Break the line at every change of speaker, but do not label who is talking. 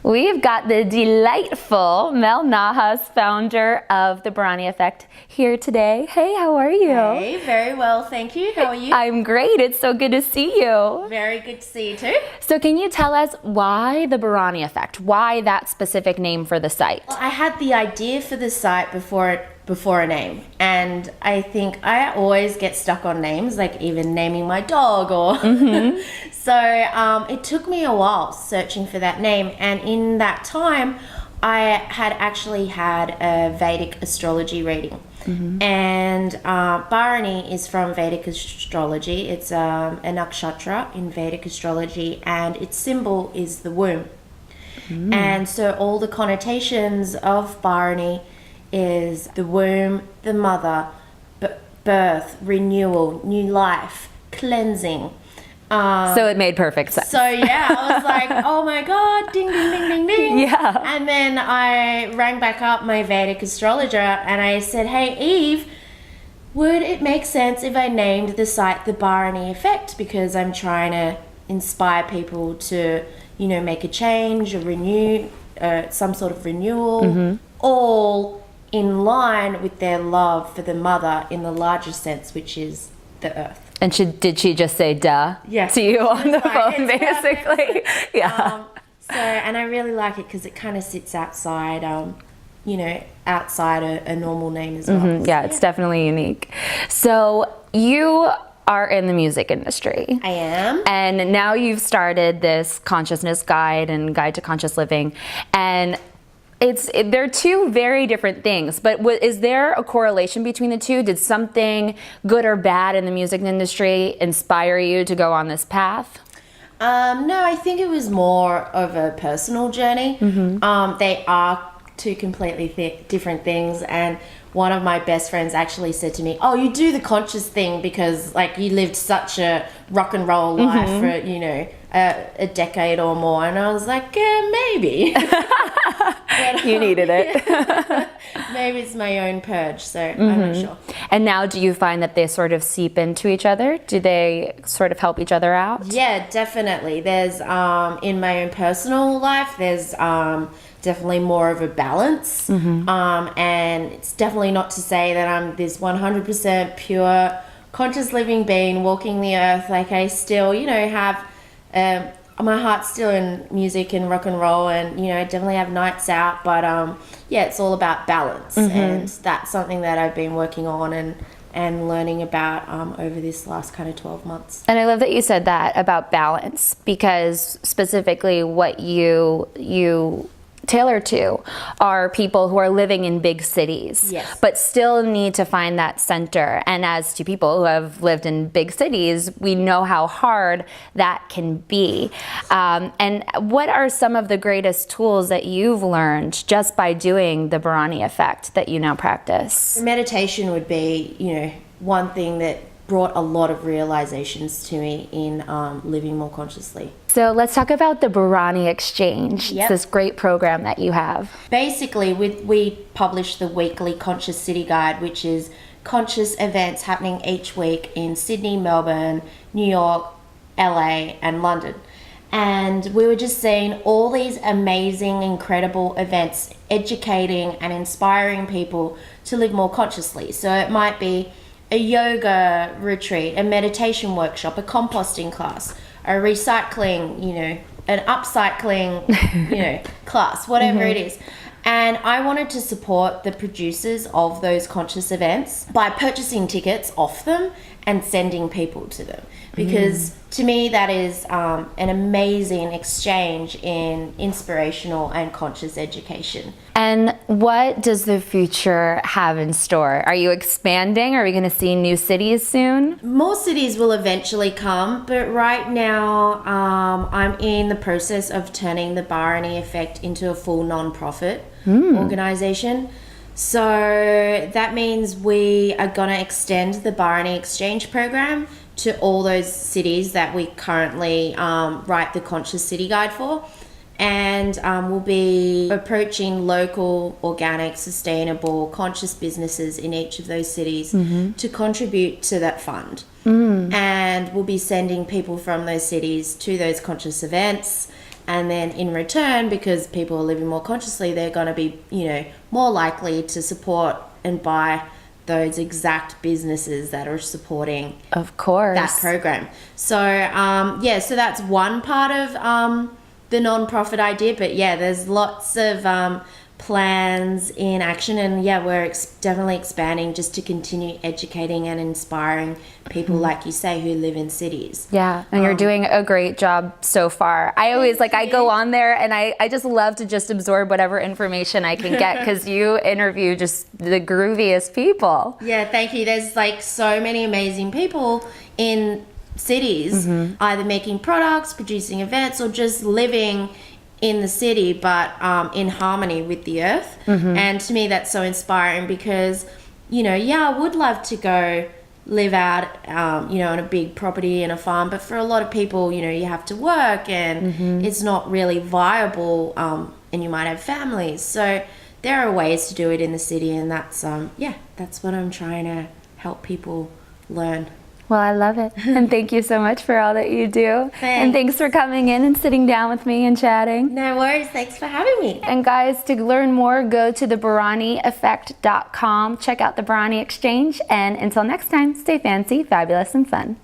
We've got the delightful Mel Nahas, founder of the Bharani Effect, here today. Hey, how are you?
Hey, very well, thank you. How are you?
I'm great. It's so good to see you.
Very good to see you too.
So can you tell us why the Bharani Effect? Why that specific name for the site?
Well, I had the idea for the site before a name, and I think I always get stuck on names, like even naming my dog or so it took me a while searching for that name, and in that time I had actually had a Vedic astrology reading. And Bharani is from Vedic astrology. It's a nakshatra in Vedic astrology, and its symbol is the womb. And so all the connotations of Bharani is the womb, the mother, birth, renewal, new life, cleansing.
So it made perfect sense.
So yeah, I was like, oh my God, ding, ding, ding, ding, ding.
Yeah.
And then I rang back up my Vedic astrologer and I said, hey, Eve, would it make sense if I named the site the Bharani Effect? Because I'm trying to inspire people to, you know, make a change, a renew, some sort of renewal, all in line with their love for the mother in the larger sense, which is the earth.
And did she just say duh to you on the phone, basically? Yeah.
And I really like it because it kind of sits outside, you know, outside a normal name as well.
Yeah, it's definitely unique. So you are in the music industry.
I am.
And now you've started this consciousness guide and guide to conscious living. And they're two very different things, but is there a correlation between the two? Did something good or bad in the music industry inspire you to go on this path?
No, I think it was more of a personal journey. They are two completely different things, and one of my best friends actually said to me, oh, you do the conscious thing because like you lived such a rock and roll life for, you know, a decade or more. And I was like, yeah, maybe. But,
you needed it.
Maybe it's my own purge, so I'm not sure.
And now do you find that they sort of seep into each other? Do they sort of help each other out?
Yeah, definitely. There's, in my own personal life, there's definitely more of a balance. And it's definitely not to say that I'm this 100% pure conscious living being walking the earth. Like I still, you know, have my heart's still in music and rock and roll, and you know, I definitely have nights out, but yeah, it's all about balance. And that's something that I've been working on and learning about over this last kind of 12 months.
And I love that you said that about balance, because specifically what you tailor to are people who are living in big cities, but still need to find that center. And as to people who have lived in big cities, we know how hard that can be. And what are some of the greatest tools that you've learned just by doing the Bharani Effect that you now practice?
Meditation would be, you know, one thing that brought a lot of realizations to me in living more consciously.
So let's talk about the Bharani Exchange. It's this great program that you have.
Basically, we publish the weekly Conscious City Guide, which is conscious events happening each week in Sydney, Melbourne, New York, LA, and London. And we were just seeing all these amazing, incredible events, educating and inspiring people to live more consciously. So it might be a yoga retreat, a meditation workshop, a composting class, a recycling, you know, an upcycling, you know, class, whatever it is. And I wanted to support the producers of those conscious events by purchasing tickets off them and sending people to them. Because to me, that is an amazing exchange in inspirational and conscious education.
And what does the future have in store? Are you expanding? Are we going to see new cities soon?
More cities will eventually come, but right now I'm in the process of turning the Bharani Effect into a full non-profit organization. So that means we are going to extend the Bharani Exchange program to all those cities that we currently write the Conscious City Guide for. And we'll be approaching local, organic, sustainable, conscious businesses in each of those cities to contribute to that fund. And we'll be sending people from those cities to those conscious events and then in return, because people are living more consciously, they're going to be, you know, more likely to support and buy those exact businesses that are supporting,
of course,
that program. So yeah, so that's one part of the non-profit idea, but yeah, there's lots of plans in action, and yeah, we're definitely expanding just to continue educating and inspiring people, like you say, who live in cities.
Yeah, and you're doing a great job so far. I always I go on there and I just love to just absorb whatever information I can get, because you interview just the grooviest people.
Yeah, thank you. There's like so many amazing people in cities, either making products, producing events, or just living in the city, but in harmony with the earth. And to me, that's so inspiring, because, you know, yeah, I would love to go live out, you know, on a big property and a farm, but for a lot of people, you know, you have to work, and it's not really viable, and you might have families. So there are ways to do it in the city, and that's yeah, that's what I'm trying to help people learn.
Well, I love it. And thank you so much for all that you do.
Thanks.
And thanks for coming in and sitting down with me and chatting.
No worries. Thanks for having me.
And guys, to learn more, go to the BharaniEffect.com. Check out the Bharani Exchange. And until next time, stay fancy, fabulous, and fun.